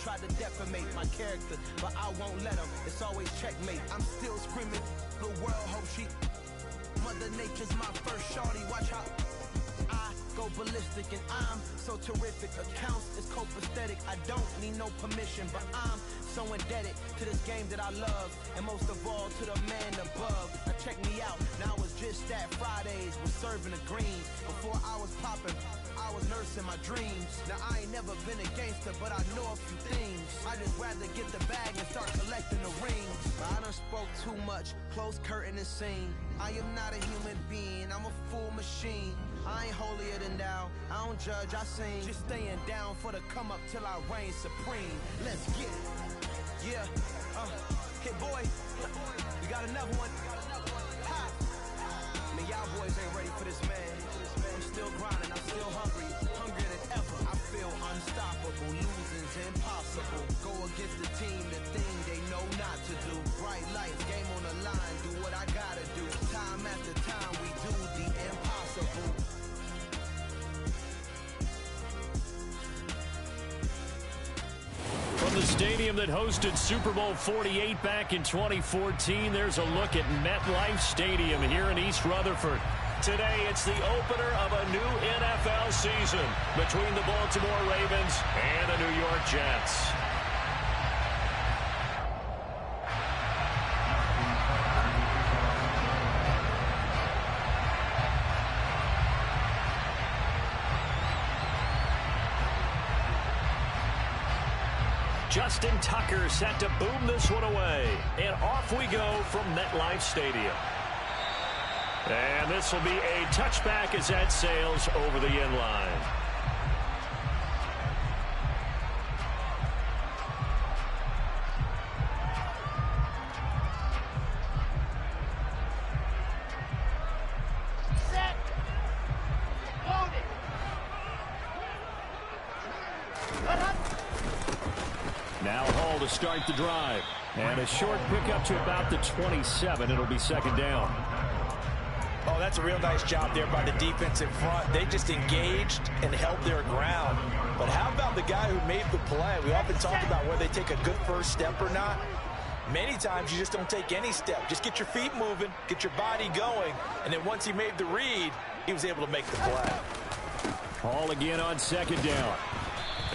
tried to defamate my character, but I won't let them. It's always checkmate. I'm still screaming, the world hope she. Mother Nature's my first shorty. Watch how I go ballistic, and I'm so terrific. Accounts is copacetic. I don't need no permission, but I'm so indebted to this game that I love, and most of all to the man above. Now check me out. Now it's just that Fridays was serving the green. Before I was popping, I was nursing my dreams. Now I ain't never been a gangster, but I know a few things. I just rather get the bag and start collecting the rings. But I done spoke too much. Close curtain and scene. I am not a human being. I'm a full machine. I ain't holier than thou. I don't judge, I sing. Just staying down for the come up till I reign supreme. Let's get it. Yeah. Hey boy, we got another one. Ha. Man, y'all boys ain't ready for this, man. I'm still grinding, I'm still hungry. Hungrier than ever. I feel unstoppable. Losing's impossible. Go against the team, the thing they know not to do. Bright lights, game on the line. Do what I gotta do. Time after time, we do the impossible. From the stadium that hosted Super Bowl 48 back in 2014, there's a look at MetLife Stadium here in East Rutherford. Today, it's the opener of a new NFL season between the Baltimore Ravens and the New York Jets. Justin Tucker set to boom this one away. And off we go from MetLife Stadium. And this will be a touchback as that sails over the end line. Now Hall to start the drive. And a short pickup to about the 27. It'll be second down. Oh, that's a real nice job there by the defense in front. They just engaged and held their ground. But how about the guy who made the play? We often talk about whether they take a good first step or not. Many times you just don't take any step. Just get your feet moving, get your body going, and then once he made the read, he was able to make the play. Hall again on second down.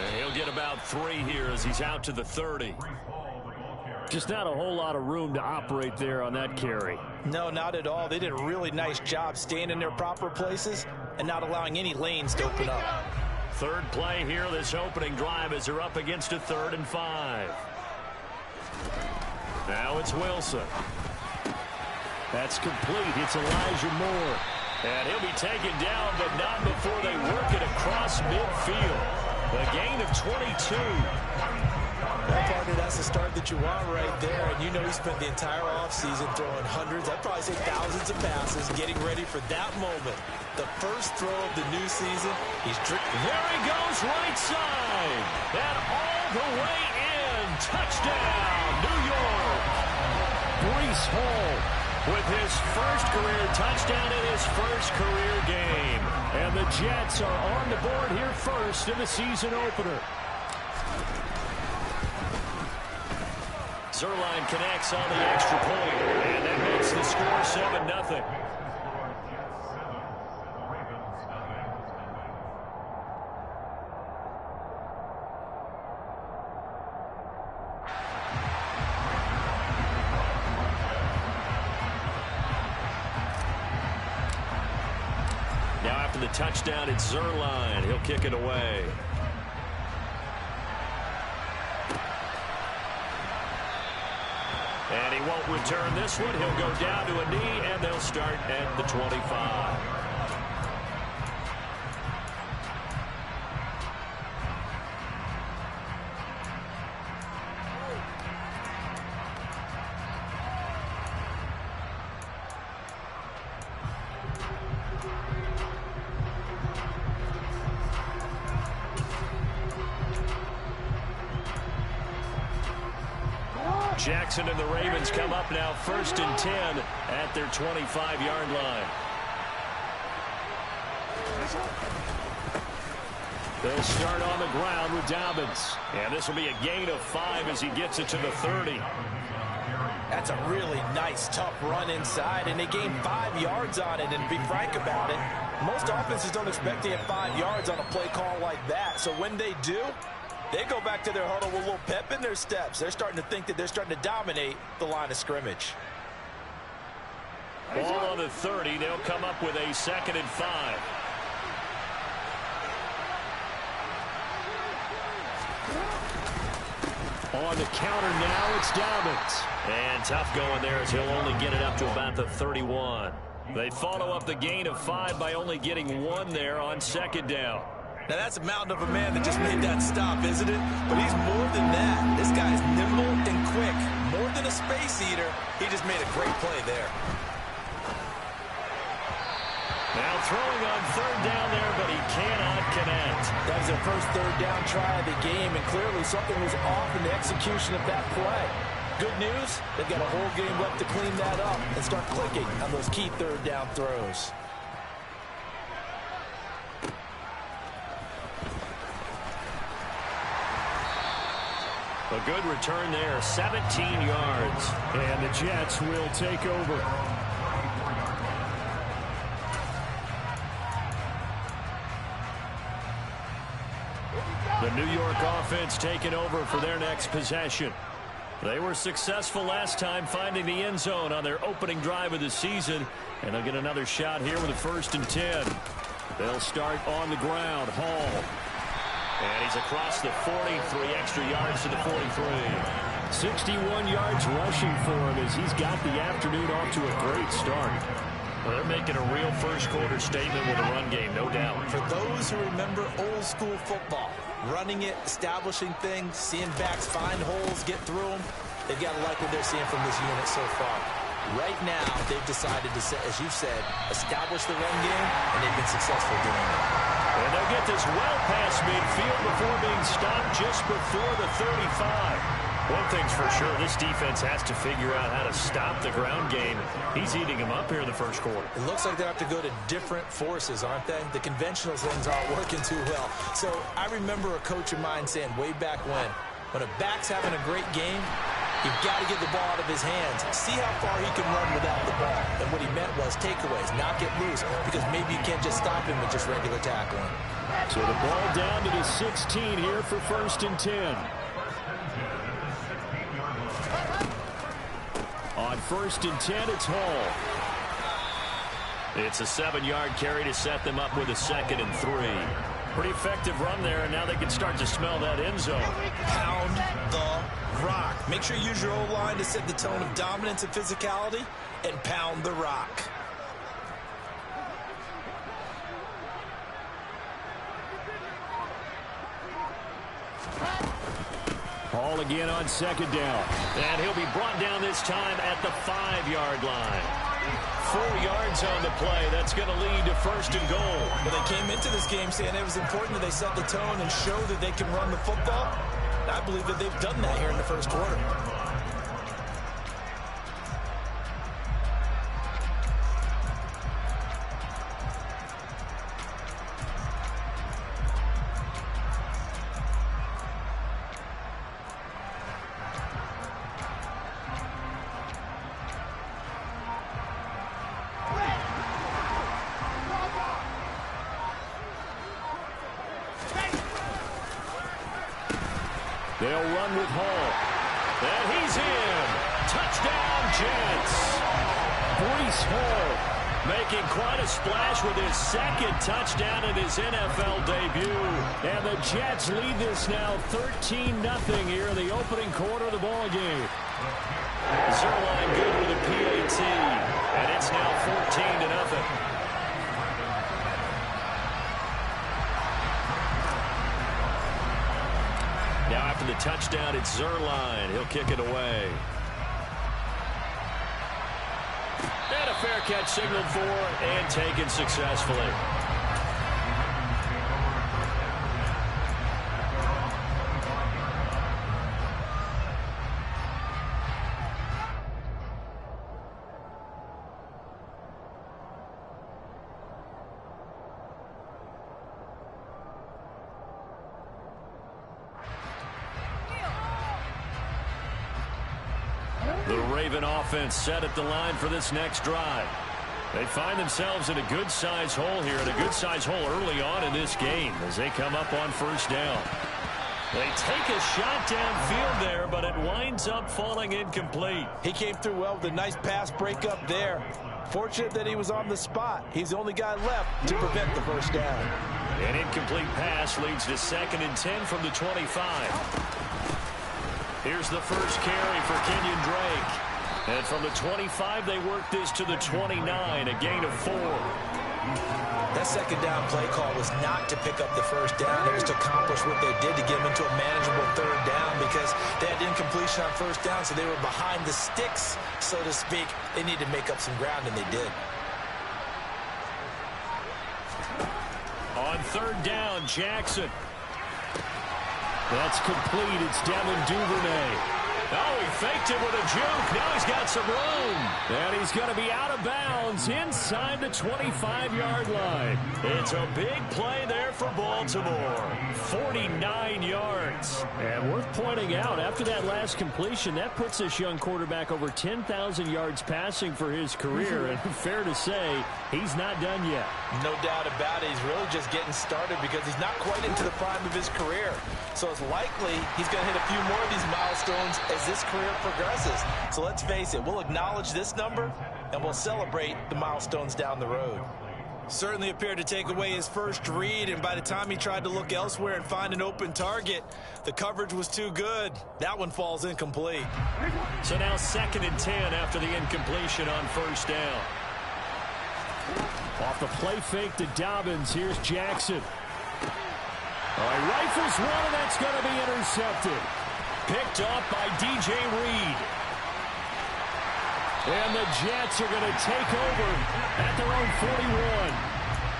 And he'll get about 3 here as he's out to the 30. Just not a whole lot of room to operate there on that carry. No, not at all. They did a really nice job staying in their proper places and not allowing any lanes to open up. Third play here, this opening drive, as they're up against a 3rd and 5. Now it's Wilson. That's complete. It's Elijah Moore. And he'll be taken down, but not before they work it across midfield. A gain of 22. Well, partner, that's the start that you want right there. And you know he spent the entire offseason throwing hundreds, I'd probably say thousands of passes, getting ready for that moment. The first throw of the new season. There he goes, right side. And all the way in. Touchdown, New York. Breece Hall with his first career touchdown in his first career game. And the Jets are on the board here first in the season opener. Zerline connects on the extra point, and that makes the score 7-0. Now after the touchdown, it's Zerline. He'll kick it away. And he won't return this one. He'll go down to a knee, and they'll start at the 25. Jackson and the Ravens come up now 1st and 10 at their 25-yard line. They'll start on the ground with Dobbins. And this will be a gain of 5 as he gets it to the 30. That's a really nice, tough run inside, and they gained 5 yards on it. And to be frank about it, most offenses don't expect to get 5 yards on a play call like that. So when they do, they go back to their huddle with a little pep in their steps. They're starting to think that they're starting to dominate the line of scrimmage. Ball on the 30. They'll come up with a 2nd and 5. On the counter now, it's Dobbins. And tough going there as he'll only get it up to about the 31. They follow up the gain of 5 by only getting 1 there on 2nd down. Now that's a mountain of a man that just made that stop, isn't it? But he's more than that. This guy's nimble and quick. More than a space eater, he just made a great play there. Now throwing on 3rd down there, but he cannot connect. That was their first 3rd down try of the game, and clearly something was off in the execution of that play. Good news, they've got a whole game left to clean that up and start clicking on those key 3rd down throws. A good return there, 17 yards. And the Jets will take over. The New York offense taking over for their next possession. They were successful last time finding the end zone on their opening drive of the season. And they'll get another shot here with a 1st and 10. They'll start on the ground. Hall. And he's across the 40, 3 extra yards to the 43. 61 yards rushing for him as he's got the afternoon off to a great start. Well, they're making a real first quarter statement with a run game, no doubt. For those who remember old school football, running it, establishing things, seeing backs find holes, get through them, they've got to like what they're seeing from this unit so far. Right now, they've decided to, as you said, establish the run game, and they've been successful doing it. And they'll get this well past midfield before being stopped just before the 35. One thing's for sure, this defense has to figure out how to stop the ground game. He's eating them up here in the first quarter. It looks like they have to go to different forces, aren't they? The conventional things aren't working too well. So I remember a coach of mine saying way back when a back's having a great game, you've got to get the ball out of his hands. See how far he can run without the ball. And what he meant was takeaways, not get loose, because maybe you can't just stop him with just regular tackling. So the ball down to the 16 here for 1st and 10. On 1st and 10, it's Hall. It's a 7-yard carry to set them up with a 2nd and 3. Pretty effective run there, and now they can start to smell that end zone. Pound the rock. Make sure you use your O-line to set the tone of dominance and physicality, and pound the rock. Hall again on 2nd down. And he'll be brought down this time at the 5-yard line. 4 yards on the play. That's going to lead to 1st and goal. But they came into this game saying it was important that they set the tone and show that they can run the football. I believe that they've done that here in the first quarter. They'll run with Hall. And he's in. Touchdown, Jets. Breece Hall making quite a splash with his 2nd touchdown in his NFL debut. And the Jets lead this now 13-0 here in the opening quarter of the ball game. Zerline good with a PAT. And it's now 14-0. Now after the touchdown, it's Zerline. He'll kick it away. And a fair catch signaled for and taken successfully. The Raven offense set at the line for this next drive. They find themselves in a good-sized hole here, and a good-sized hole early on in this game as they come up on first down. They take a shot downfield there, but it winds up falling incomplete. He came through well with a nice pass breakup there. Fortunate that he was on the spot. He's the only guy left to prevent the first down. An incomplete pass leads to 2nd and 10 from the 25. Here's the first carry for Kenyon Drake. And from the 25, they work this to the 29, a gain of 4. That second down play call was not to pick up the first down. It was to accomplish what they did to get them into a manageable third down because they had incompletion on first down, so they were behind the sticks, so to speak. They needed to make up some ground, and they did. On third down, Jackson. That's complete. It's Devin Duvernay. Oh, he faked it with a juke. Now he's got some room. And he's going to be out of bounds inside the 25-yard line. It's a big play there for Baltimore. 49 yards. And worth pointing out, after that last completion, that puts this young quarterback over 10,000 yards passing for his career. And fair to say, he's not done yet. No doubt about it. He's really just getting started because he's not quite into the prime of his career. So it's likely he's going to hit a few more of these milestones as this career progresses. So let's face it, we'll acknowledge this number and we'll celebrate the milestones down the road. Certainly appeared to take away his first read, and by the time he tried to look elsewhere and find an open target, the coverage was too good. That one falls incomplete. So now 2nd and 10 after the incompletion on first down. Off the play fake to Dobbins, here's Jackson. All right, rifles one, and that's going to be intercepted. Picked up by DJ Reed. And the Jets are going to take over at their own 41.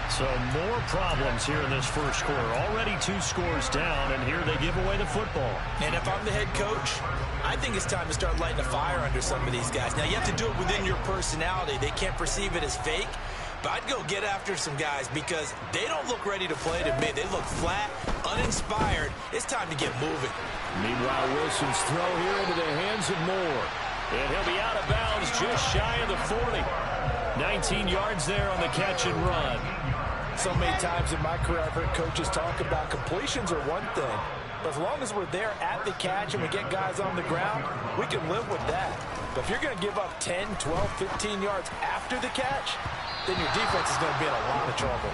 So more problems here in this first quarter. Already 2 scores down, and here they give away the football. And if I'm the head coach, I think it's time to start lighting a fire under some of these guys. Now, you have to do it within your personality. They can't perceive it as fake. But I'd go get after some guys because they don't look ready to play to me. They look flat, uninspired. It's time to get moving. Meanwhile, Wilson's throw here into the hands of Moore. And he'll be out of bounds just shy of the 40. 19 yards there on the catch and run. So many times in my career I've heard coaches talk about completions are one thing. But as long as we're there at the catch and we get guys on the ground, we can live with that. But if you're going to give up 10, 12, 15 yards after the catch, then your defense is going to be in a lot of trouble.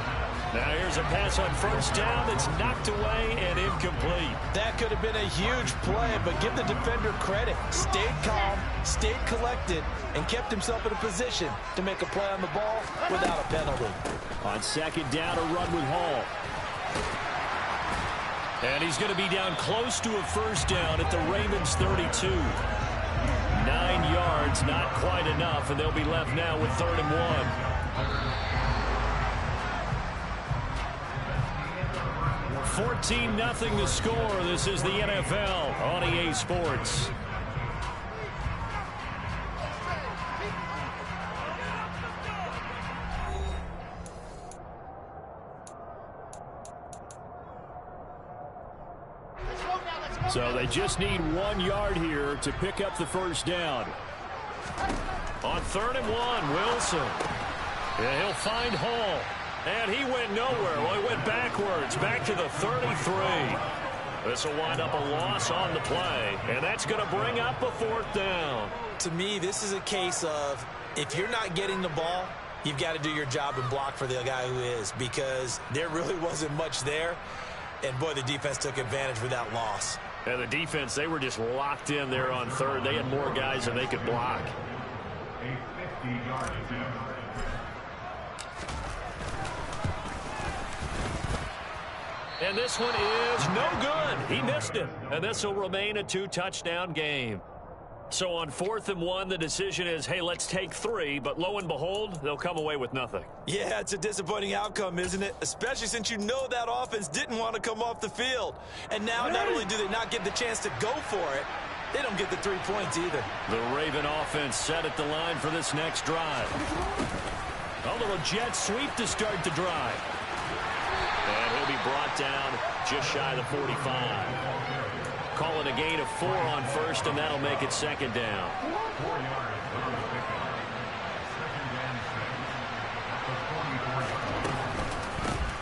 Now here's a pass on first down that's knocked away and incomplete. That could have been a huge play, but give the defender credit. Stayed calm, stayed collected, and kept himself in a position to make a play on the ball without a penalty. On second down, a run with Hall. And he's going to be down close to a first down at the Ravens 32. 9 yards, not quite enough, and they'll be left now with 3rd and 1. 14-0 the score. This is the NFL on EA Sports. So they just need 1 yard here to pick up the first down. On 3rd and 1, Wilson. And he'll find Hall. And he went nowhere. Well, he went backwards, back to the 33. This will wind up a loss on the play, and that's going to bring up a 4th down. To me, this is a case of if you're not getting the ball, you've got to do your job and block for the guy who is, because there really wasn't much there. And, boy, the defense took advantage for that loss. And the defense, they were just locked in there on 3rd. They had more guys than they could block. And this one is no good. He missed it. And this will remain a 2-touchdown game. So on 4th and 1, the decision is, hey, let's take 3. But lo and behold, they'll come away with nothing. Yeah, it's a disappointing outcome, isn't it? Especially since you know that offense didn't want to come off the field. And now not only do they not get the chance to go for it, they don't get the 3 points either. The Raven offense set at the line for this next drive. A little jet sweep to start the drive. And he'll be brought down just shy of the 45. call it a gain of 4 on first, and that'll make it second down.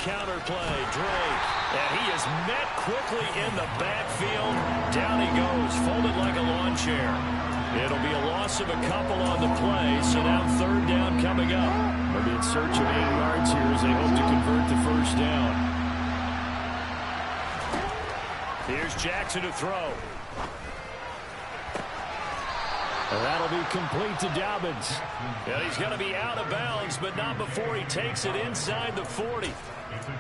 Counter play, Drake. And he is met quickly in the backfield. Down he goes, folded like a lawn chair. It'll be a loss of a couple on the play, so now third down coming up. They'll be in search of 8 yards here as they hope to convert the first down. Here's Jackson to throw. And that'll be complete to Dobbins. And he's going to be out of bounds, but not before he takes it inside the 40.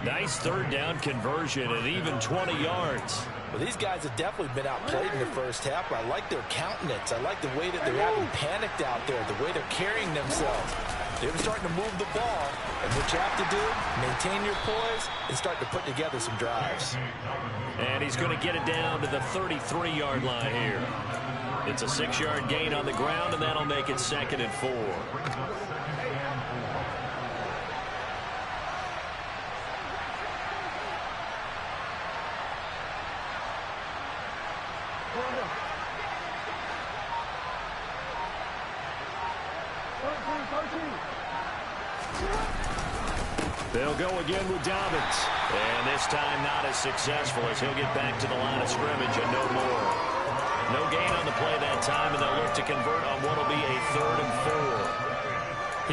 Nice third down conversion and even 20 yards. Well, these guys have definitely been outplayed in the first half. I like their countenance. I like the way that they're having panicked out there, the way they're carrying themselves. They're starting to move the ball. And what you have to do, maintain your poise and start to put together some drives. And he's going to get it down to the 33-yard line here. It's a 6-yard gain on the ground, and that'll make it second and 4. They'll go again with Dobbins. And this time not as successful as he'll get back to the line of scrimmage and no more. No gain on the play that time, and they'll look to convert on what will be a 3rd and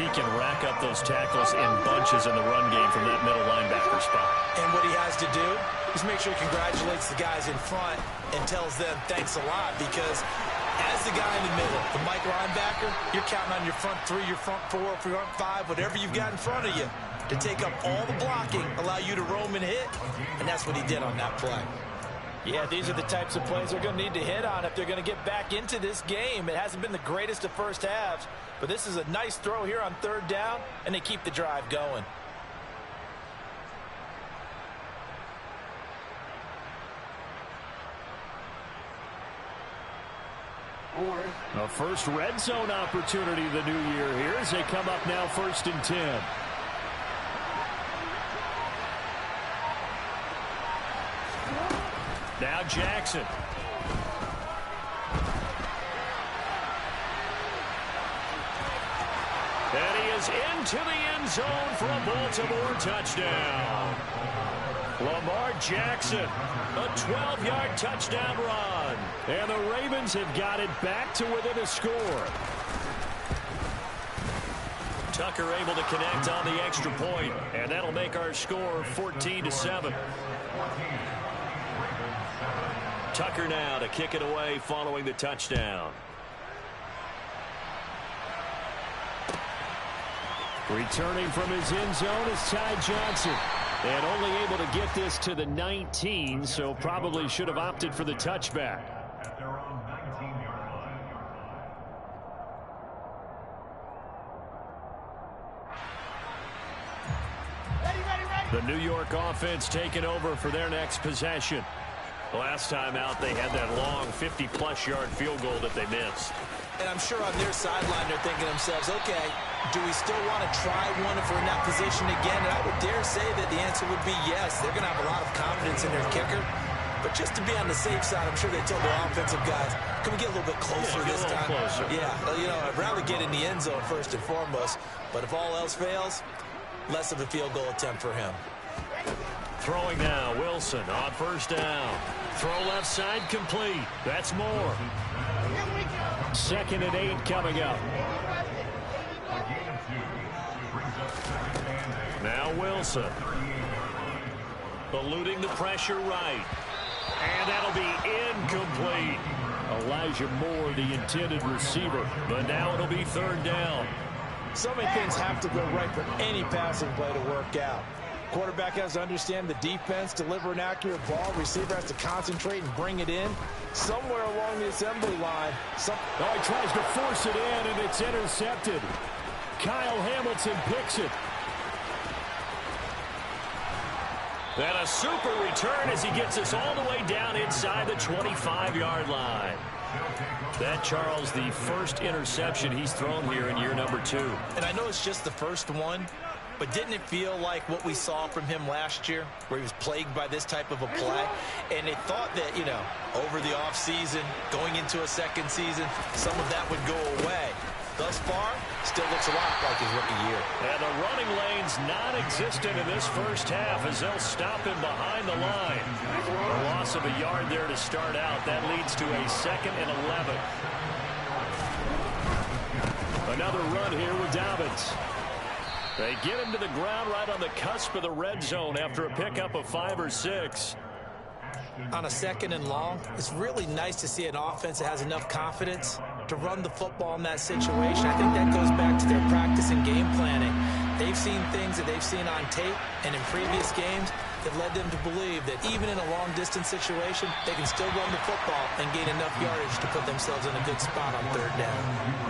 4. He can rack up those tackles in bunches in the run game from that middle linebacker spot. And what he has to do is make sure he congratulates the guys in front and tells them thanks a lot, because as the guy in the middle, the Mike linebacker, you're counting on your front 3, your front 4, your front 5, whatever you've got in front of you to take up all the blocking, allow you to roam and hit, and that's what he did on that play. Yeah, these are the types of plays they're going to need to hit on if they're going to get back into this game. It hasn't been the greatest of first halves, but this is a nice throw here on 3rd down, and they keep the drive going. A first red zone opportunity the new year here as they come up now 1st and 10. Now Jackson. And he is into the end zone for a Baltimore touchdown. Lamar Jackson, a 12-yard touchdown run. And the Ravens have got it back to within a score. Tucker able to connect on the extra point, and that'll make our score 14-7. Tucker now to kick it away following the touchdown. Returning from his end zone is Ty Johnson. And only able to get this to the 19, so probably should have opted for the touchback. The New York offense taking over for their next possession. Last time out, they had that long 50-plus yard field goal that they missed. And I'm sure on their sideline, they're thinking to themselves, okay, do we still want to try one if we're in that position again? And I would dare say that the answer would be yes. They're going to have a lot of confidence in their kicker. But just to be on the safe side, I'm sure they told their offensive guys, can we get a little bit closer this time? Closer. Yeah, you know, I'd rather get in the end zone first and foremost. But if all else fails, less of a field goal attempt for him. Throwing now, Wilson on 1st down. Throw left side complete. That's more. 2nd and 8 coming up. Now Wilson. Eluding the pressure right. And that'll be incomplete. Elijah Moore, the intended receiver. But now it'll be 3rd down. So many things have to go right for any passing play to work out. Quarterback has to understand the defense, deliver an accurate ball. Receiver has to concentrate and bring it in. Somewhere along the assembly line. He tries to force it in, and it's intercepted. Kyle Hamilton picks it. And a super return as he gets us all the way down inside the 25-yard line. That, Charles, the first interception he's thrown here in year number 2. And I know it's just the first one, But didn't it feel like what we saw from him last year, where he was plagued by this type of a play? And they thought that, you know, over the offseason, going into a second season, some of that would go away. Thus far, still looks a lot like his rookie year. And the running lane's non-existent in this first half as they'll stop him behind the line. A loss of a yard there to start out. That leads to a 2nd and 11. Another run here with Dobbins. They get him to the ground right on the cusp of the red zone after a pickup of 5 or 6. On a 2nd and long, it's really nice to see an offense that has enough confidence to run the football in that situation. I think that goes back to their practice and game planning. They've seen things that they've seen on tape and in previous games that led them to believe that even in a long-distance situation, they can still run the football and gain enough yardage to put themselves in a good spot on 3rd down.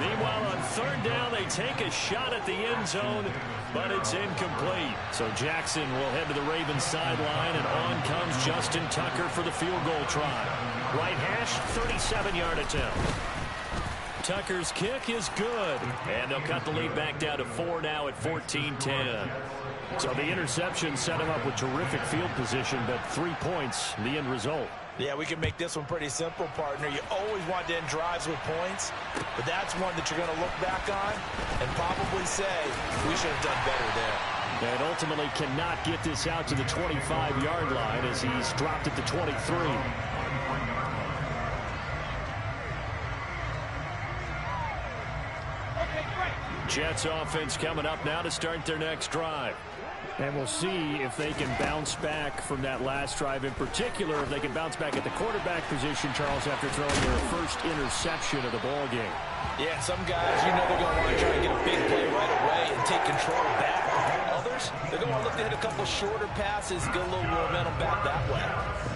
Meanwhile, on 3rd down, they take a shot at the end zone, but it's incomplete. So Jackson will head to the Ravens sideline, and on comes Justin Tucker for the field goal try. Right hash, 37-yard attempt. Tucker's kick is good, and they'll cut the lead back down to 4 now at 14-10. So the interception set him up with terrific field position, but 3 points, the end result. Yeah, we can make this one pretty simple, partner. You always want to end drives with points, but that's one that you're going to look back on and probably say, we should have done better there. And ultimately cannot get this out to the 25-yard line as he's dropped it to 23. Jets offense coming up now to start their next drive. And we'll see if they can bounce back from that last drive. In particular, if they can bounce back at the quarterback position, Charles, after throwing their first interception of the ball game. Yeah, some guys, you know they're going to want to try and get a big play right away and take control back. Others, they're going to look to hit a couple shorter passes, get a little momentum back that way.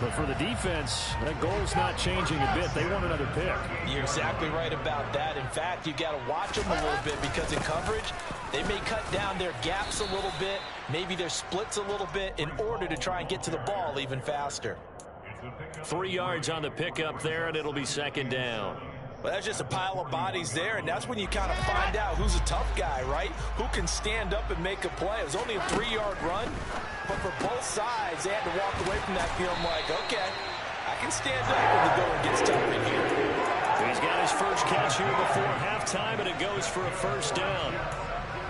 But for the defense, that goal's not changing a bit. They want another pick. You're exactly right about that. In fact, you got to watch them a little bit because in coverage, they may cut down their gaps a little bit, maybe their splits a little bit in order to try and get to the ball even faster. 3 yards on the pickup there, and it'll be 2nd down. Well, that's just a pile of bodies there, and that's when you kind of find out who's a tough guy, right? Who can stand up and make a play. It was only a 3-yard run, but for both sides, they had to walk away from that feeling like, okay, I can stand up when the going gets tough in here. He's got his first catch here before halftime, and it goes for a 1st down.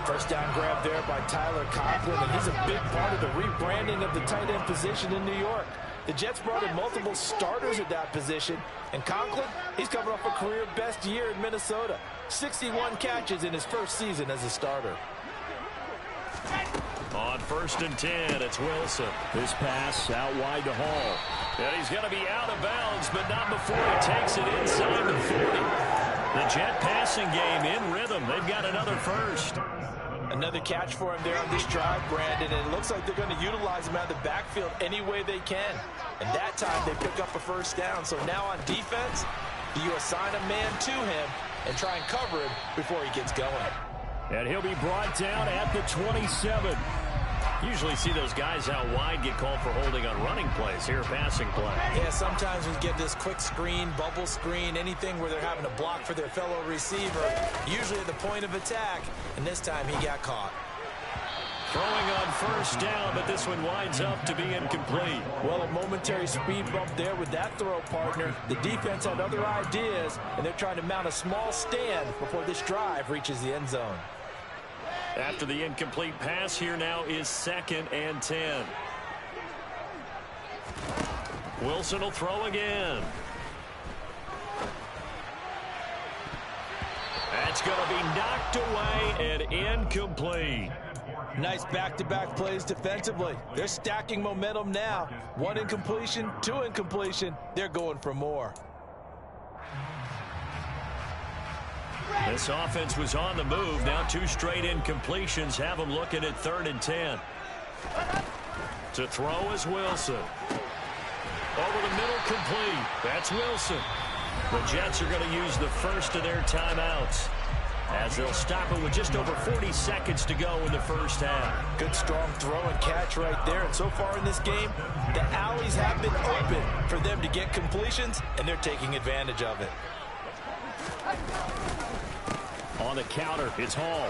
First down grab there by Tyler Conklin, and he's a big part of the rebranding of the tight end position in New York. The Jets brought in multiple starters at that position, and Conklin, he's coming off a career-best year in Minnesota. 61 catches in his first season as a starter. On 1st and 10, it's Wilson. His pass out wide to Hall. And he's going to be out of bounds, but not before he takes it inside the 40. The Jet passing game in rhythm. They've got another first. Another catch for him there on this drive, Brandon, and it looks like they're going to utilize him out of the backfield any way they can. And that time they pick up a 1st down. So now on defense, do you assign a man to him and try and cover him before he gets going? And he'll be brought down at the 27. Usually see those guys out wide get called for holding on running plays. Here, passing play. Yeah, sometimes we get this quick screen, bubble screen, anything where they're having to block for their fellow receiver, usually at the point of attack, and this time he got caught. Throwing on 1st down, but this one winds up to be incomplete. Well, a momentary speed bump there with that throw, partner. The defense had other ideas, and they're trying to mount a small stand before this drive reaches the end zone. After the incomplete pass, here now is 2nd and 10. Wilson will throw again. That's going to be knocked away and incomplete. Nice back-to-back plays defensively. They're stacking momentum now. 1 incompletion, 2 incompletion. They're going for more. This offense was on the move. Now 2 straight incompletions have them looking at 3rd and 10. To throw is Wilson. Over the middle, complete. That's Wilson. The Jets are going to use the first of their timeouts as they'll stop it with just over 40 seconds to go in the first half. Good strong throw and catch right there. And so far in this game, the alleys have been open for them to get completions, and they're taking advantage of it. On the counter, it's Hall.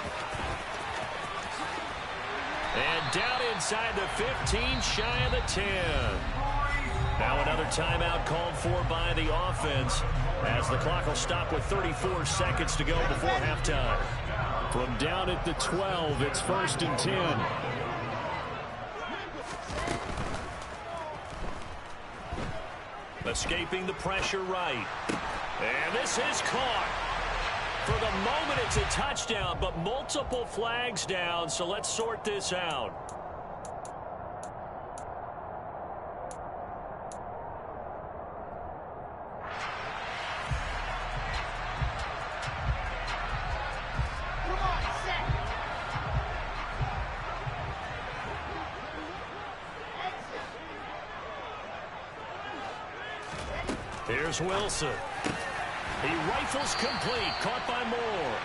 And down inside the 15, shy of the 10. Now another timeout called for by the offense as the clock will stop with 34 seconds to go before halftime. From down at the 12, it's 1st and 10. Escaping the pressure right. And this is caught. For the moment, it's a touchdown, but multiple flags down, so let's sort this out. Here's Wilson. He rifles complete, caught by Moore.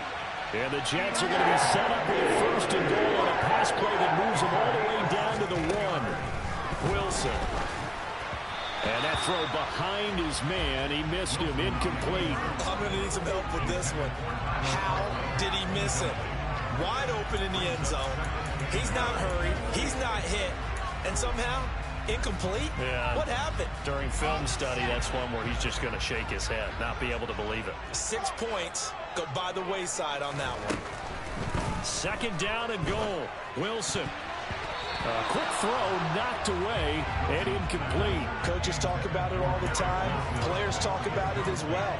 And the Jets are going to be set up with a 1st and goal on a pass play that moves them all the way down to the 1. Wilson. And that throw behind his man. He missed him, incomplete. I'm going to need some help with this one. How did he miss it? Wide open in the end zone. He's not hurried. He's not hit. And somehow, incomplete? Yeah. What happened? During film study, that's one where he's just going to shake his head, not be able to believe it. 6 points go by the wayside on that one. 2nd down and goal. Wilson. A quick throw knocked away and incomplete. Coaches talk about it all the time. Players talk about it as well.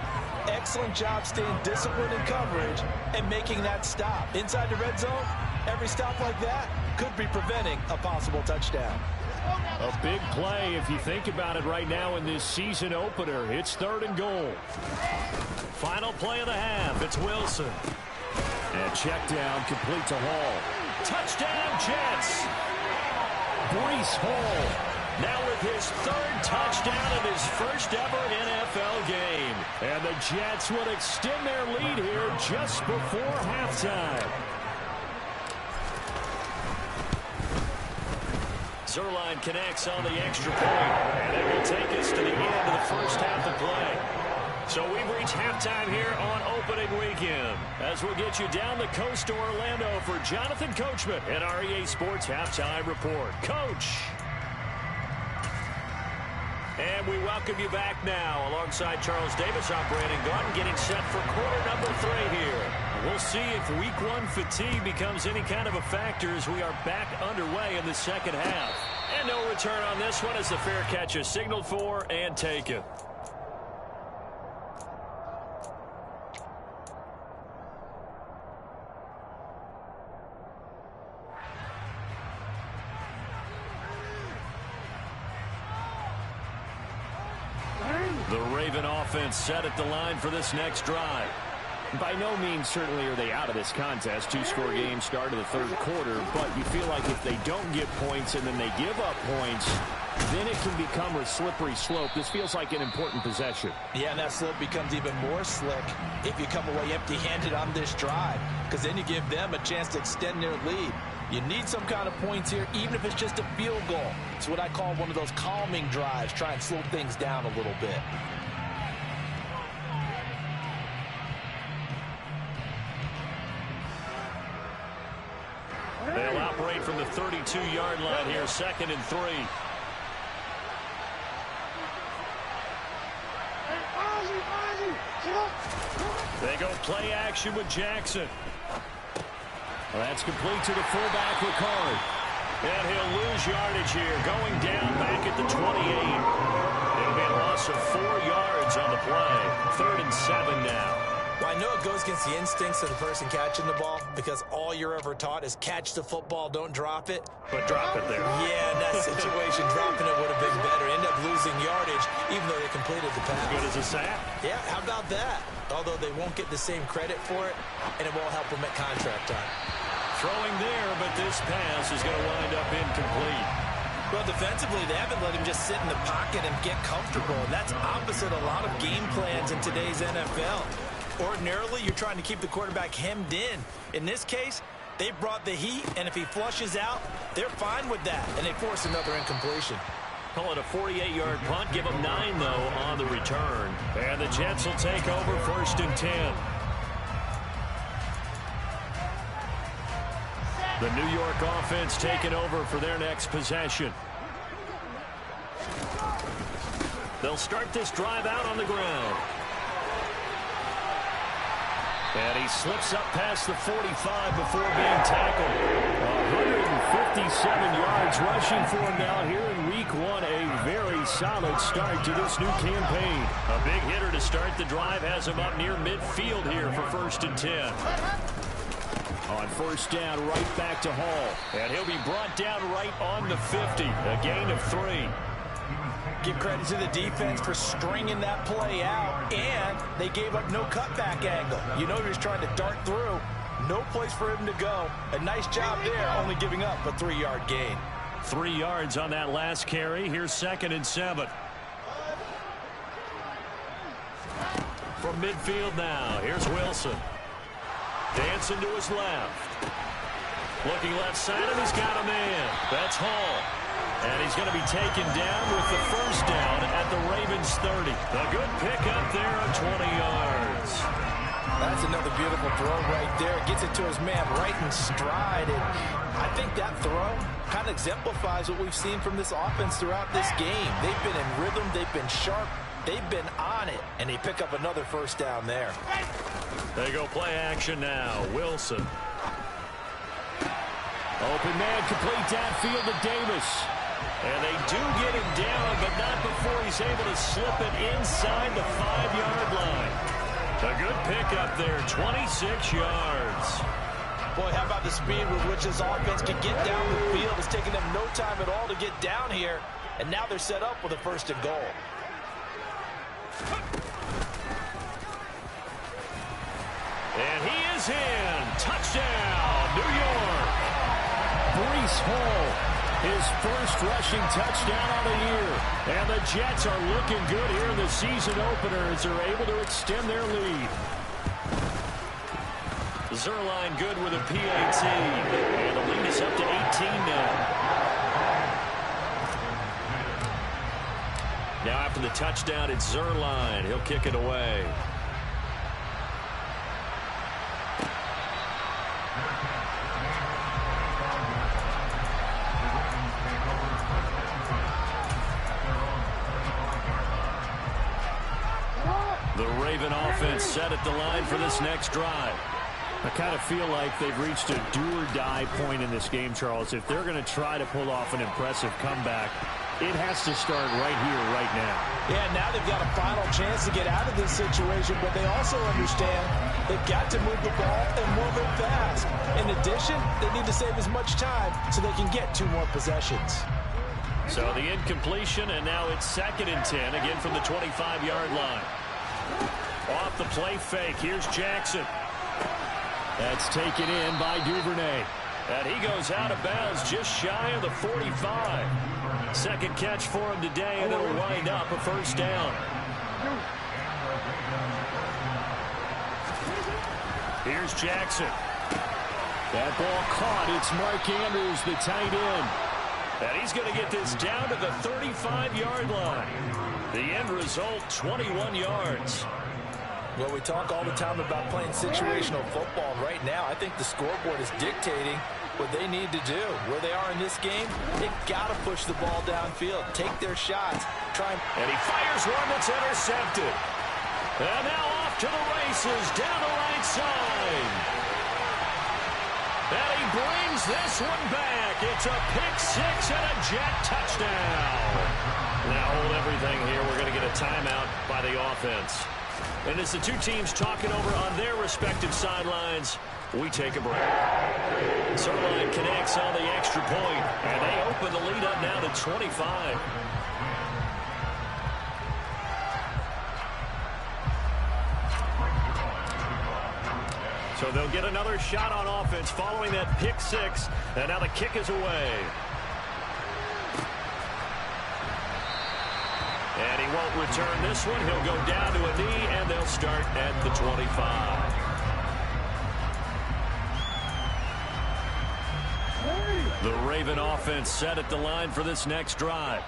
Excellent job staying disciplined in coverage and making that stop. Inside the red zone, every stop like that could be preventing a possible touchdown. A big play if you think about it right now in this season opener. It's 3rd and goal. Final play of the half. It's Wilson. And check down complete to Hall. Touchdown Jets. Breece Hall now with his 3rd touchdown of his first ever NFL game. And the Jets will extend their lead here just before halftime. Zerline connects on the extra point, and it will take us to the end of the first half of play. So we've reached halftime here on opening weekend, as we'll get you down the coast to Orlando for Jonathan Coachman and our EA Sports Halftime Report. Coach! And we welcome you back now. Alongside Charles Davis, I'm Brandon Gaudin, getting set for quarter number 3 here. We'll see if week 1 fatigue becomes any kind of a factor as we are back underway in the second half. And no return on this one as the fair catch is signaled for and taken. The Raven offense set at the line for this next drive. By no means certainly are they out of this contest. 2-score game start of the 3rd quarter, but you feel like if they don't get points and then they give up points, then it can become a slippery slope. This feels like an important possession. Yeah, and that slope becomes even more slick if you come away empty-handed on this drive, because then you give them a chance to extend their lead. You need some kind of points here, even if it's just a field goal. It's what I call one of those calming drives, try and slow things down a little bit. They'll operate from the 32-yard line here, 2nd and 3. They go play action with Jackson. Well, that's complete to the fullback, Ricard. And he'll lose yardage here, going down back at the 28. It'll be a loss of 4 yards on the play. 3rd and 7 now. Well, I know it goes against the instincts of the person catching the ball, because all you're ever taught is catch the football, don't drop it. But drop it there. Yeah, in that situation, dropping it would have been better. End up losing yardage, even though they completed the pass. Good as a sack. Yeah, how about that? Although they won't get the same credit for it, and it won't help them at contract time. Throwing there, but this pass is going to wind up incomplete. Well, defensively, they haven't let him just sit in the pocket and get comfortable, and that's opposite a lot of game plans in today's NFL. Ordinarily, you're trying to keep the quarterback hemmed in. In this case, they brought the heat, and if he flushes out, they're fine with that, and they force another incompletion. Call it a 48-yard punt. Give them 9, though, on the return. And the Jets will take over 1st and 10. The New York offense taking over for their next possession. They'll start this drive out on the ground. And he slips up past the 45 before being tackled. 157 yards rushing for him now here in week 1. A very solid start to this new campaign. A big hitter to start the drive has him up near midfield here for 1st and 10. On 1st down, right back to Hall. And he'll be brought down right on the 50. A gain of 3. Give credit to the defense for stringing that play out, and they gave up no cutback angle. You know he was trying to dart through. No place for him to go. A nice job there, only giving up a 3-yard gain. 3 yards on that last carry. Here's 2nd and 7. From midfield now, here's Wilson. Dancing to his left. Looking left side, and he's got a man. That's Hall. And he's going to be taken down with the 1st down at the Ravens 30. A good pickup there on 20 yards. That's another beautiful throw right there. Gets it to his man right in stride. And I think that throw kind of exemplifies what we've seen from this offense throughout this game. They've been in rhythm. They've been sharp. They've been on it. And they pick up another 1st down there. They go play action now. Wilson. Open man, complete downfield to Davis. And they do get him down, but not before he's able to slip it inside the 5-yard line. A good pickup there, 26 yards. Boy, how about the speed with which this offense can get down the field? It's taken them no time at all to get down here. And now they're set up with a 1st and goal. And he is in. Touchdown, New York. Breece Hall. His 1st rushing touchdown on the year. And the Jets are looking good here in the season opener as they're able to extend their lead. Zerline good with a PAT. And the lead is up to 18 now. Now after the touchdown, it's Zerline. He'll kick it away. The Raven offense set at the line for this next drive. I kind of feel like they've reached a do-or-die point in this game, Charles. If they're going to try to pull off an impressive comeback, it has to start right here, right now. Yeah, now they've got a final chance to get out of this situation, but they also understand they've got to move the ball and move it fast. In addition, they need to save as much time so they can get 2 more possessions. So the incompletion, and now it's 2nd and 10, again from the 25-yard line. Off the play fake, here's Jackson. That's taken in by Duvernay. And he goes out of bounds just shy of the 45. 2nd catch for him today, and it'll wind up a 1st down. Here's Jackson. That ball caught. It's Mark Andrews, the tight end. And he's going to get this down to the 35-yard line. The end result, 21 yards. Well, we talk all the time about playing situational football. Right now, I think the scoreboard is dictating what they need to do. Where they are in this game, they've got to push the ball downfield, take their shots, and he fires one that's intercepted. And now off to the races, down the right side. And he brings this one back. It's a pick 6 and a Jet touchdown. Now hold everything here. We're going to get a timeout by the offense. And as the two teams talking over on their respective sidelines, we take a break. Zerline connects on the extra point, and they open the lead up now to 25. So they'll get another shot on offense following that pick 6, and now the kick is away. And he won't return this one. He'll go down to a knee, and they'll start at the 25. The Raven offense set at the line for this next drive.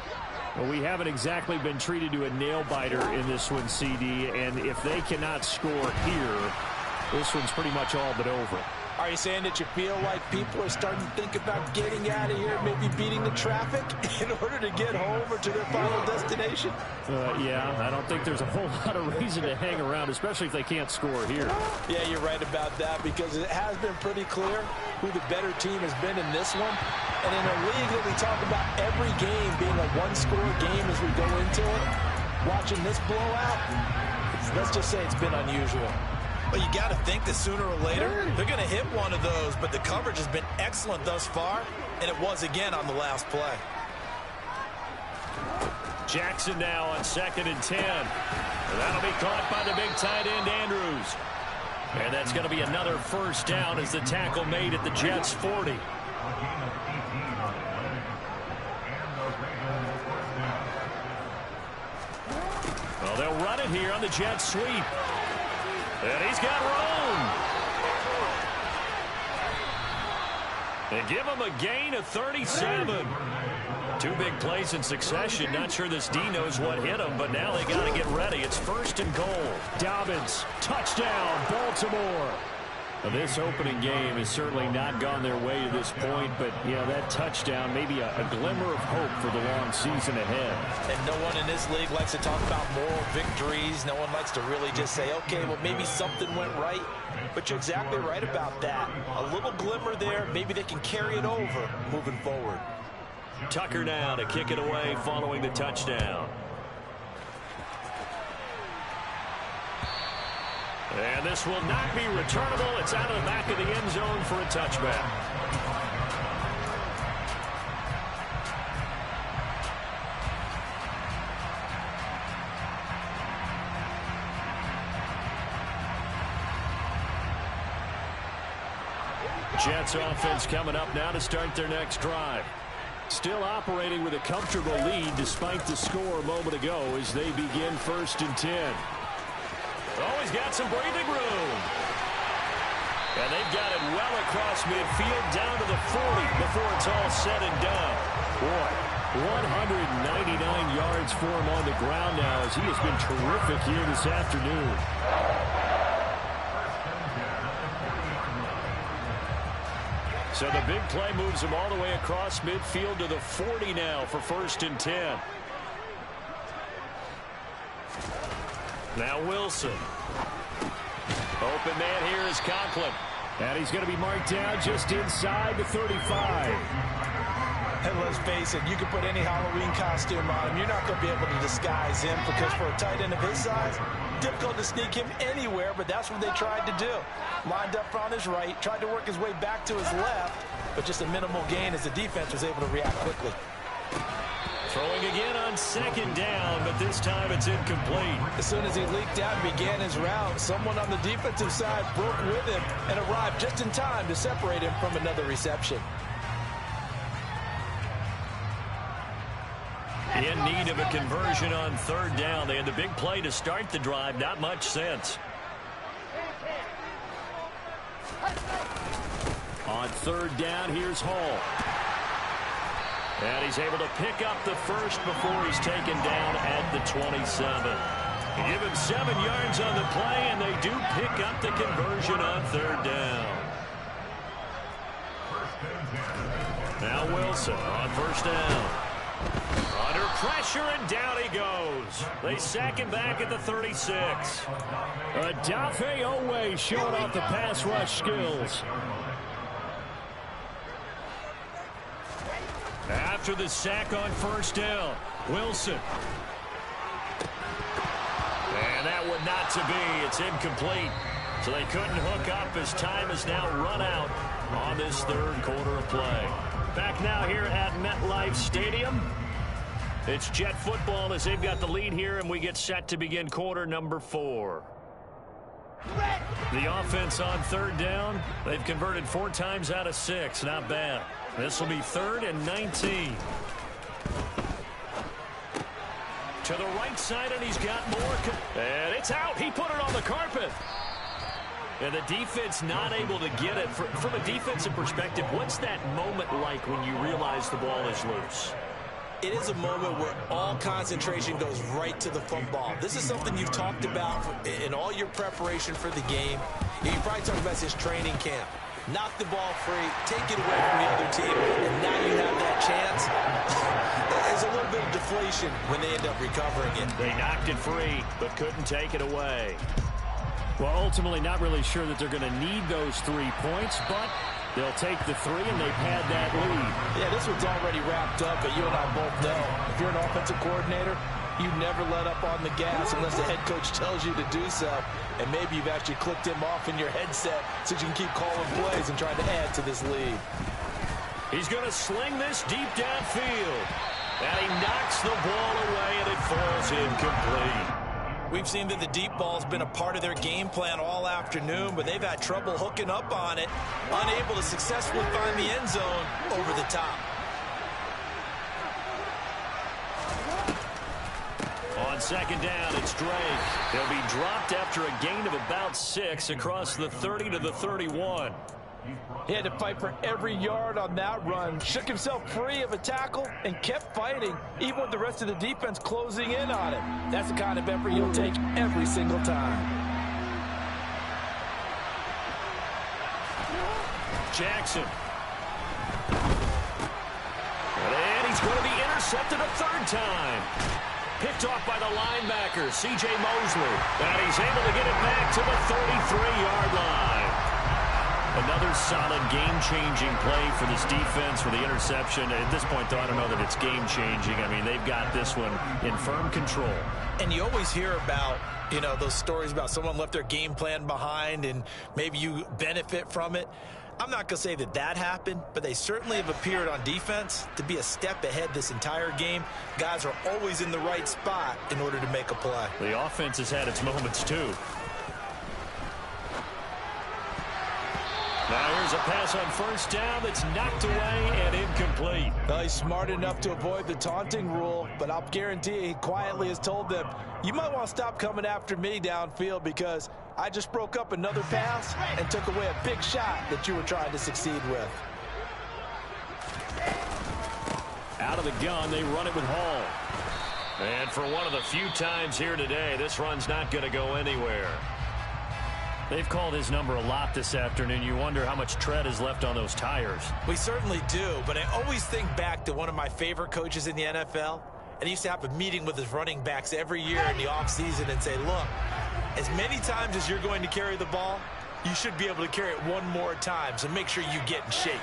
Well, we haven't exactly been treated to a nail-biter in this one, CD, and if they cannot score here, this one's pretty much all but over. Are you saying that you feel like people are starting to think about getting out of here, maybe beating the traffic in order to get home or to their final destination? Yeah, I don't think there's a whole lot of reason to hang around, especially if they can't score here. Yeah, you're right about that, because it has been pretty clear who the better team has been in this one. And in a league that we talk about every game being a one-score game as we go into it, watching this blowout, let's just say it's been unusual. Well, you got to think that sooner or later they're going to hit one of those, but the coverage has been excellent thus far, and it was again on the last play. Jackson now on 2nd and 10. That'll be caught by the big tight end, Andrews. And that's going to be another first down as the tackle made at the Jets' 40. Well, they'll run it here on the Jets' sweep. And he's got room. And give him a gain of 37. Two big plays in succession. Not sure this D knows what hit him, but now they got to get ready. It's 1st and goal. Dobbins, touchdown, Baltimore. Well, this opening game has certainly not gone their way to this point, but, you know, that touchdown, maybe a glimmer of hope for the long season ahead. And no one in this league likes to talk about moral victories. No one likes to really just say, okay, well, maybe something went right. But you're exactly right about that. A little glimmer there. Maybe they can carry it over moving forward. Tucker now to kick it away following the touchdown. And this will not be returnable. It's out of the back of the end zone for a touchback. Jets offense coming up now to start their next drive. Still operating with a comfortable lead despite the score a moment ago as they begin 1st and 10. Oh, he's got some breathing room. And they've got it well across midfield down to the 40 before it's all said and done. Boy, 199 yards for him on the ground now as he has been terrific here this afternoon. So the big play moves him all the way across midfield to the 40 now for 1st and 10. Now Wilson. Open man here is Conklin. And he's going to be marked down just inside the 35. And let's face it, you can put any Halloween costume on him. You're not going to be able to disguise him, because for a tight end of his size, difficult to sneak him anywhere, but that's what they tried to do. Lined up on his right, tried to work his way back to his left, but just a minimal gain as the defense was able to react quickly. Throwing again on 2nd down, but this time it's incomplete. As soon as he leaked out and began his route, someone on the defensive side broke with him and arrived just in time to separate him from another reception. In need of a conversion on 3rd down. They had the big play to start the drive. Not much sense. On 3rd down, here's Hall. And he's able to pick up the first before he's taken down at the 27. Give him 7 yards on the play, and they do pick up the conversion on 3rd down. Now Wilson on 1st down. Under pressure, and down he goes. They sack him back at the 36. Adafe Owe showing off the pass rush skills. After the sack on 1st down, Wilson. And that one not to be. It's incomplete. So they couldn't hook up as time has now run out on this 3rd quarter of play. Back now here at MetLife Stadium. It's Jet football as they've got the lead here, and we get set to begin quarter number 4. The offense on 3rd down, they've converted 4 times out of 6. Not bad. This will be 3rd and 19. To the right side, and he's got more. And it's out. He put it on the carpet. And the defense not able to get it. From a defensive perspective, what's that moment like when you realize the ball is loose? It is a moment where all concentration goes right to the football. This is something you've talked about in all your preparation for the game. You probably talked about this training camp. knock the ball free, take it away from the other team, and now you have that chance. There's a little bit of deflation when they end up recovering it. They knocked it free, but couldn't take it away. Well, ultimately, not really sure that they're going to need those 3 points, but they'll take the 3, and they've had that lead. Yeah, this one's already wrapped up, but you and I both know, if you're an offensive coordinator, you never let up on the gas unless the head coach tells you to do so. And maybe you've actually clicked him off in your headset so you can keep calling plays and trying to add to this lead. He's going to sling this deep downfield. And he knocks the ball away, and it falls incomplete. We've seen that the deep ball has been a part of their game plan all afternoon, but they've had trouble hooking up on it, unable to successfully find the end zone over the top. On second down, it's Drake. He'll be dropped after a gain of about 6 across the 30 to the 31. He had to fight for every yard on that run, shook himself free of a tackle, and kept fighting, even with the rest of the defense closing in on him. That's the kind of effort he'll take every single time. Jackson. And he's going to be intercepted a 3rd time. Picked off by the linebacker, C.J. Mosley. And he's able to get it back to the 33-yard line. Another solid game-changing play for this defense for the interception. At this point, though, I don't know that it's game-changing. I mean, they've got this one in firm control. And you always hear about, you know, those stories about someone left their game plan behind and maybe you benefit from it. I'm not going to say that that happened, but they certainly have appeared on defense to be a step ahead this entire game. Guys are always in the right spot in order to make a play. The offense has had its moments, too. Now here's a pass on 1st down that's knocked away and incomplete. Well, he's smart enough to avoid the taunting rule, but I'll guarantee you he quietly has told them, you might want to stop coming after me downfield because I just broke up another pass and took away a big shot that you were trying to succeed with. Out of the gun, they run it with Hall. And for one of the few times here today, this run's not going to go anywhere. They've called his number a lot this afternoon. You wonder how much tread is left on those tires. We certainly do, but I always think back to one of my favorite coaches in the NFL. And he used to have a meeting with his running backs every year in the offseason and say, look, as many times as you're going to carry the ball, you should be able to carry it one more time, so make sure you get in shape.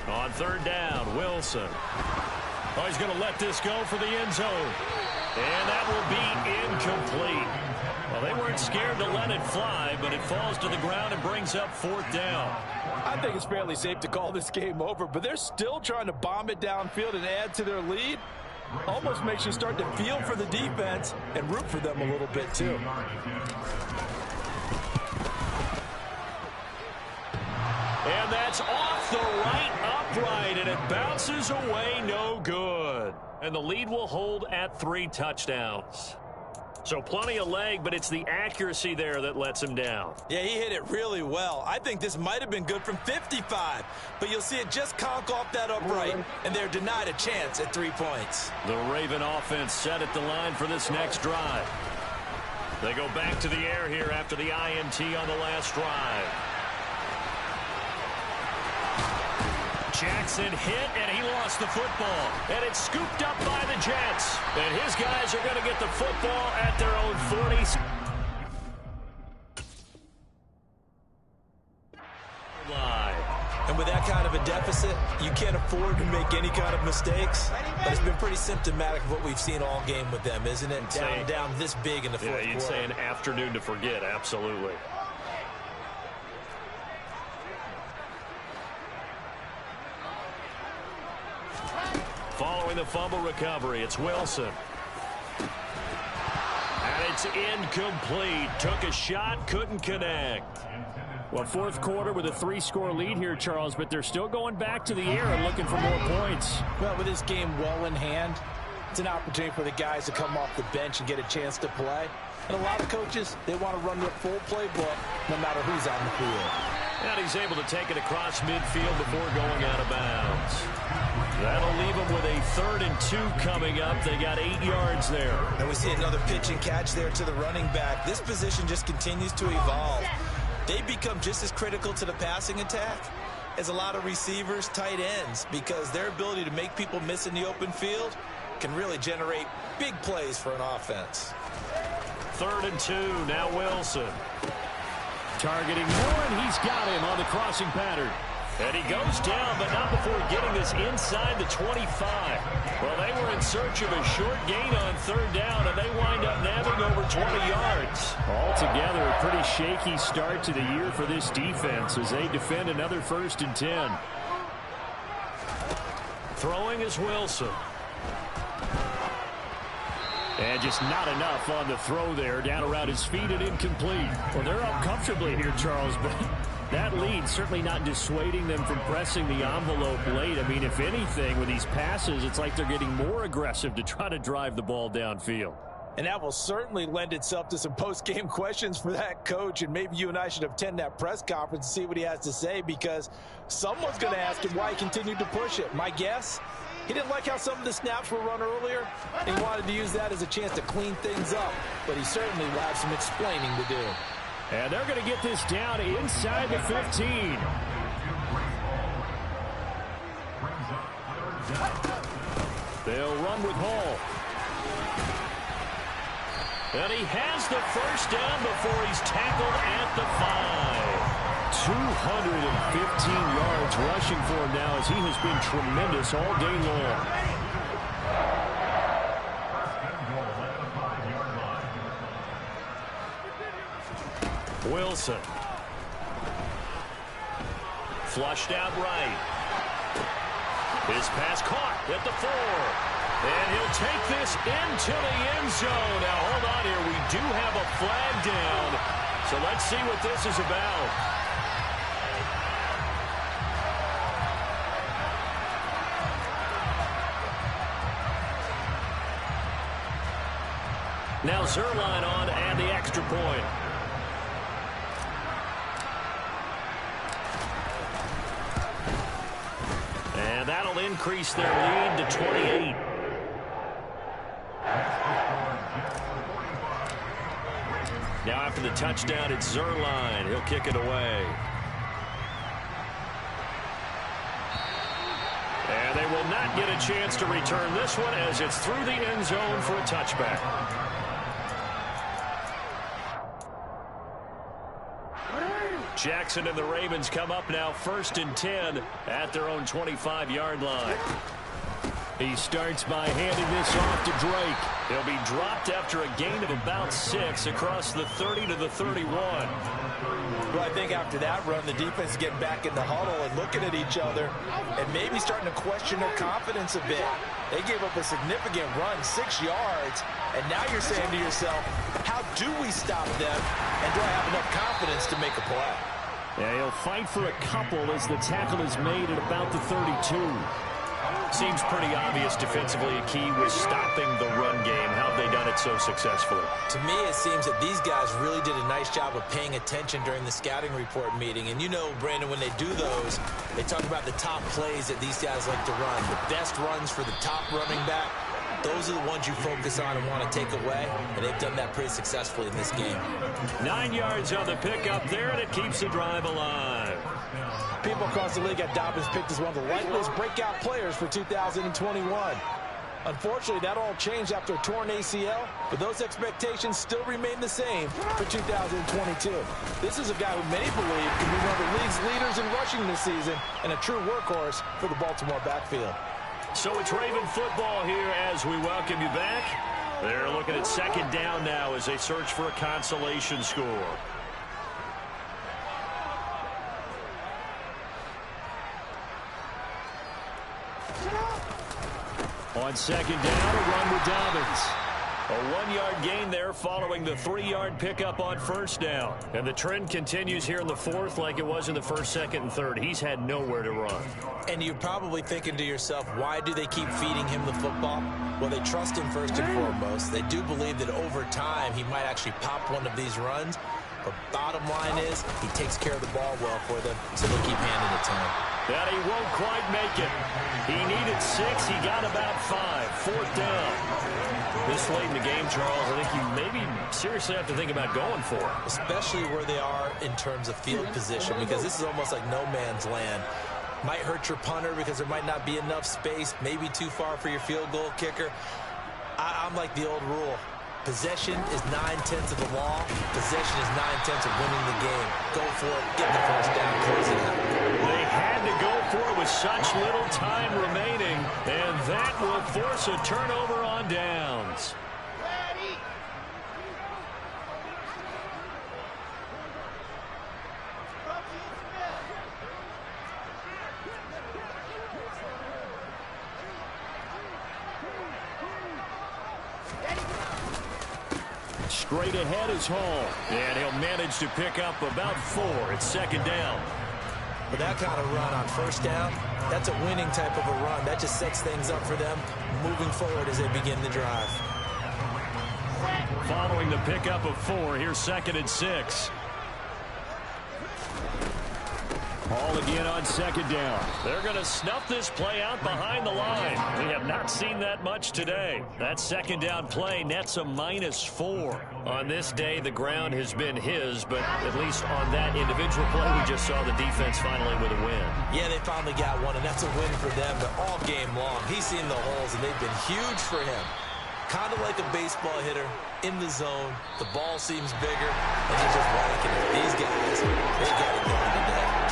On 3rd down, Wilson. Oh, he's going to let this go for the end zone. And that will be incomplete. Well, they weren't scared to let it fly, but it falls to the ground and brings up 4th down. I think it's fairly safe to call this game over, but they're still trying to bomb it downfield and add to their lead. Almost makes you start to feel for the defense and root for them a little bit, too. And that's off the right upright, and it bounces away no good. And the lead will hold at 3 touchdowns. So plenty of leg, but it's the accuracy there that lets him down. Yeah, he hit it really well. I think this might have been good from 55, but you'll see it just conk off that upright, and they're denied a chance at 3 points. The Raven offense set at the line for this next drive. They go back to the air here after the INT on the last drive. Jackson hit, and he lost the football. And it's scooped up by the Jets. And his guys are going to get the football at their own 40. And with that kind of a deficit, you can't afford to make any kind of mistakes. But it's been pretty symptomatic of what we've seen all game with them, isn't it? Down this big in the fourth quarter. Yeah, you'd say an afternoon to forget, absolutely. Following the fumble recovery, it's Wilson. And it's incomplete. Took a shot, couldn't connect. Well, 4th quarter with a 3-score lead here, Charles, but they're still going back to the air and looking for more points. Well, with this game well in hand, it's an opportunity for the guys to come off the bench and get a chance to play. And a lot of coaches, they want to run their full playbook no matter who's on the field. And he's able to take it across midfield before going out of bounds. That'll leave them with a 3rd and 2 coming up. They got 8 yards there. And we see another pitch and catch there to the running back. This position just continues to evolve. They become just as critical to the passing attack as a lot of receivers, tight ends, because their ability to make people miss in the open field can really generate big plays for an offense. 3rd and 2, now Wilson. Targeting Moore, and he's got him on the crossing pattern. And he goes down, but not before getting this inside the 25. Well, they were in search of a short gain on 3rd down, and they wind up nabbing over 20 yards. Altogether, a pretty shaky start to the year for this defense as they defend another 1st and 10. Throwing is Wilson. And just not enough on the throw there. Down around his feet and incomplete. Well, they're up comfortably here, Charles, but that lead certainly not dissuading them from pressing the envelope late. I mean, if anything, with these passes, it's like they're getting more aggressive to try to drive the ball downfield. And that will certainly lend itself to some post-game questions for that coach, and maybe you and I should attend that press conference and see what he has to say, because someone's going to ask him why he continued to push it. My guess, he didn't like how some of the snaps were run earlier, and he wanted to use that as a chance to clean things up, but he certainly will have some explaining to do. And they're going to get this down inside the 15. They'll run with Hall. And he has the 1st down before he's tackled at the 5. 215 yards rushing for him now as he has been tremendous all day long. Wilson. Flushed out right. His pass caught at the 4. And he'll take this into the end zone. Now, hold on here. We do have a flag down. So let's see what this is about. Now Zerline on and the extra point. And that'll increase their lead to 28. Now after the touchdown, it's Zerline. He'll kick it away. And they will not get a chance to return this one as it's through the end zone for a touchback. Jackson and the Ravens come up now 1st and 10 at their own 25-yard line. He starts by handing this off to Drake. He'll be dropped after a gain of about 6 across the 30 to the 31. Well, I think after that run, the defense is getting back in the huddle and looking at each other and maybe starting to question their confidence a bit. They gave up a significant run, 6 yards, and now you're saying to yourself, how do we stop them, and do I have enough confidence to make a play? Yeah, he'll fight for a couple as the tackle is made at about the 32. Seems pretty obvious defensively a key was stopping the run game. How have they done it so successfully? To me, it seems that these guys really did a nice job of paying attention during the scouting report meeting. And you know, Brandon, when they do those, they talk about the top plays that these guys like to run. The best runs for the top running back, those are the ones you focus on and want to take away. And they've done that pretty successfully in this game. 9 yards on the pickup there, and it keeps the drive alive. People across the league got Dobbins picked as one of the likeliest breakout players for 2021. Unfortunately, that all changed after a torn ACL, but those expectations still remain the same for 2022. This is a guy who many believe can be one of the league's leaders in rushing this season and a true workhorse for the Baltimore backfield. So it's Raven football here as we welcome you back. They're looking at 2nd down now as they search for a consolation score. On 2nd down, a run with Dobbins. A 1-yard gain there following the 3-yard pickup on 1st down. And the trend continues here in the 4th like it was in the 1st, 2nd, and 3rd. He's had nowhere to run. And you're probably thinking to yourself, why do they keep feeding him the football? Well, they trust him first and foremost. They do believe that over time he might actually pop one of these runs. But bottom line is, he takes care of the ball well for them, so they'll keep handing it to him. That he won't quite make it. He needed 6. He got about 5. 4th down. This late in the game, Charles, I think you maybe seriously have to think about going for it. Especially where they are in terms of field position, because this is almost like no man's land. Might hurt your punter because there might not be enough space, maybe too far for your field goal kicker. I'm like the old rule. Possession is 9/10 of the law. Possession is 9/10 of winning the game. Go for it. Get the first down. Close it out. They had to go for it with such little time remaining, and that will force a turnover on downs. Straight ahead is Hall, and he'll manage to pick up about 4. It's 2nd down. But that kind of run on 1st down, that's a winning type of a run. That just sets things up for them moving forward as they begin the drive. Following the pickup of 4, here's 2nd and 6. Hall again on 2nd down. They're going to snuff this play out behind the line. We have not seen that much today. That 2nd down play nets a -4. On this day, the ground has been his, but at least on that individual play, we just saw the defense finally with a win. Yeah, they finally got one, and that's a win for them. But all game long, he's seen the holes, and they've been huge for him. Kind of like a baseball hitter in the zone. The ball seems bigger, and he's just whacking it. These guys, they got it going today.